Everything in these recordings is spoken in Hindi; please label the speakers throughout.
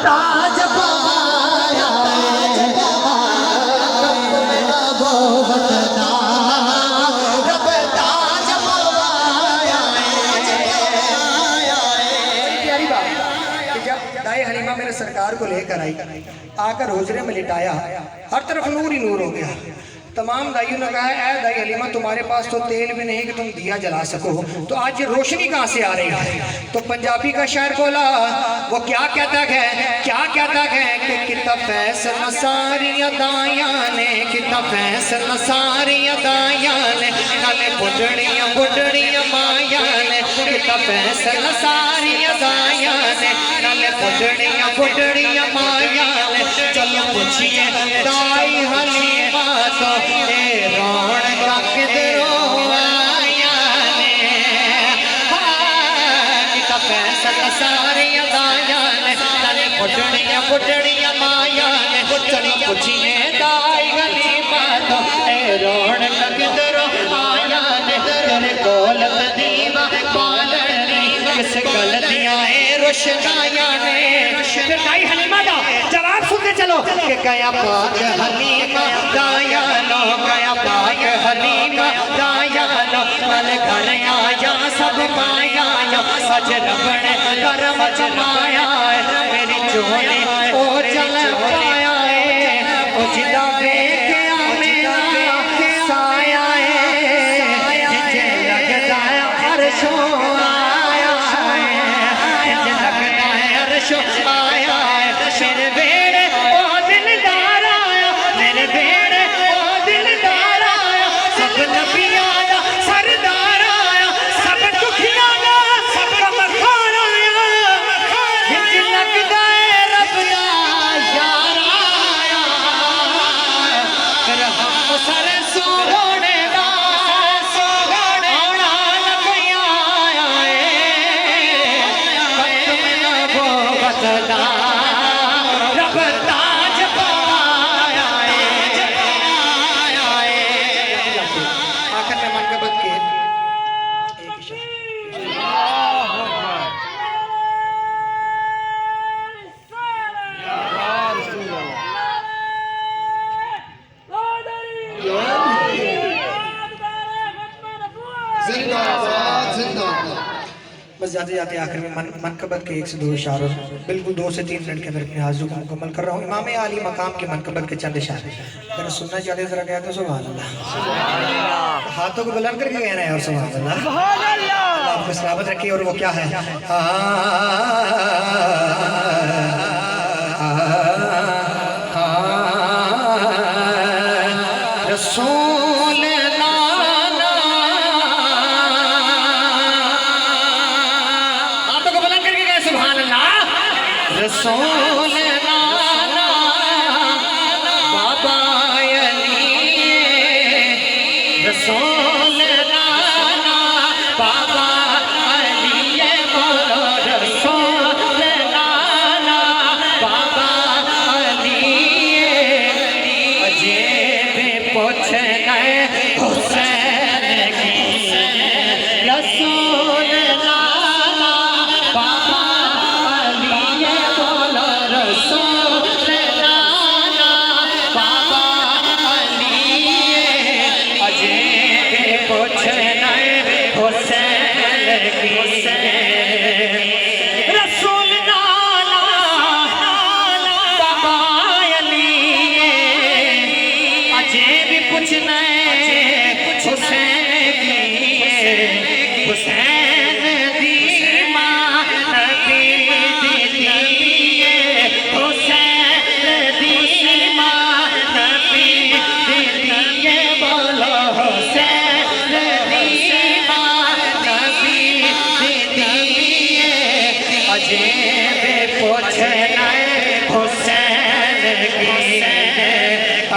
Speaker 1: ताज पवाया वो वतना रब ताज पवाया।
Speaker 2: प्यारी बात कि जब दाई हलीमा मेरे सरकार को लेकर आई, आकर हुजरे में लिटाया, हर तरफ नूर ही नूर हो गया। तमाम दाइयों ने कहा, ऐ दाई हलीमा तुम्हारे पास तो तेल भी नहीं कि तुम दिया जला सको, तो आज ये रोशनी कहाँ से आ रही है? तो पंजाबी का शायर बोला, वो क्या कहता है, क्या कहता है कि किता फैसला सारी अदायां ने, किता फैसला सारी अदायां ने, नाले बुढ़ड़ियां बुढ़ड़ियां मायां ने, किता फैसला सारी अदायां ने, नाले बुढ़ड़ियां बुढ़ड़ियां मायां ने। चलो पूछिए दाई हलीमा तो रौनक किधरों आया ने, किता फैसला सारी अदायां ने, नाले बुढ़ड़ियां बुढ़ड़ियां मायां ने। चलो पूछिए दाई हलीमा तो रौनक किधरों आया ने, तेरे कोल दीवा बालनी किस गल दियां रोशनाया ने। फिर दाई हलीमा दा जवाब सुनते चलो कि गया पाक हलीमा दाया लो, गया पाक हलीमा दाया लो, मल घर आया सब पाया, सज रबण करम जमाया, मेरी जोड़ी ओ चल पाया है, ओ जिदा वेख्या मेरा साया है, जिथे लगदा अरशों आया है, जिथे लगदा अरशों आया है। मेरे बेड़े ओ दिलदार आया, मेरे बेड़े ओ दिलदार आया, सब नबियां दा सरदार आया, सब दुखियां दा सब मखान आया, जिथे लगदा रब दा यार आया, रहम सर सोहणे दा आना लगिया है, खत्म नबूवत दा रब ताज पाया है। आखिर में मनकबत के एक इशारा। बस जाते जाते आखिर में मनकबत के एक से दो इशारों, बिल्कुल 2 से 3 मिनट के अंदर अपने हाजिर को मुकम्मल कर रहा हूँ। इमाम आली मकाम के मनकबत के चंद इशारे अगर सुनना चाहते जरा क्या तो सुभान अल्लाह, हाथों को बुलंद करके कहना है और सुभान अल्लाह। आपको सलामत रखिए। और वो क्या है, रसूल नाना, हाथों को बुलंद करके कहे सुभान अल्लाह। रसूल नाना बाबा अली, रसूल नाना बाबा अली, बोलो रसूल नाना बाबा अली, अजेब पूछना हुसैन की, रसूल नाना बाबा अली, बोलो रसूल नाना बाबा अली, अजेब पूछना हुसैन की, रसूल नाना बाबा अली, अजेब पूछना हुसैन की, हुसैन दी मां नबी दी, हुसैन दी मां नबी दी, बोलो हुसैन दी मां नबी दी, अजेब पूछना हुसैन की,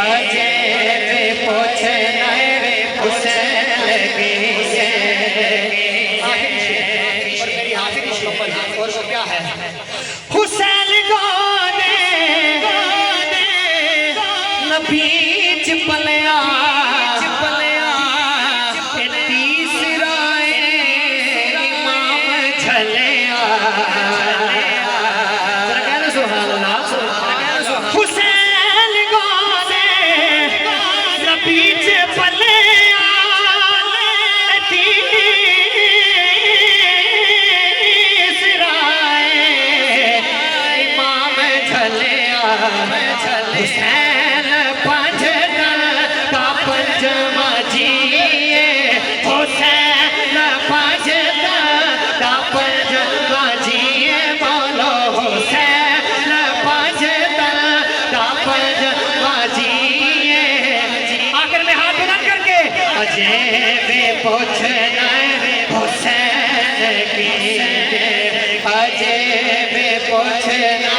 Speaker 2: अजेब पूछना हुसैन की। और मेरी आखिरी मुकम्मल है, और वो क्या है, हुसैन गाने नबीच पलिया, तीसरा इमाम झलिया, जरा कह दो सुभान अल्लाह। हुसैन पंजदा का पंजवा जिए हुसैन पंजदा का पंजवा जिए बोलो हुसैन पंजदा का पंजवा जिए आखिर में हाथ बुलंद करके अजय वे पूछना हुसैन की अजय वे पूछना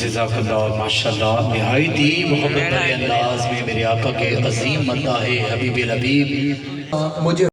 Speaker 3: जज़ाकल्लाह माशाअल्लाह निहायती मोहब्बत भरे अंदाज में मेरे आका के अजीम मदाह हबीब हबीब
Speaker 1: मुझे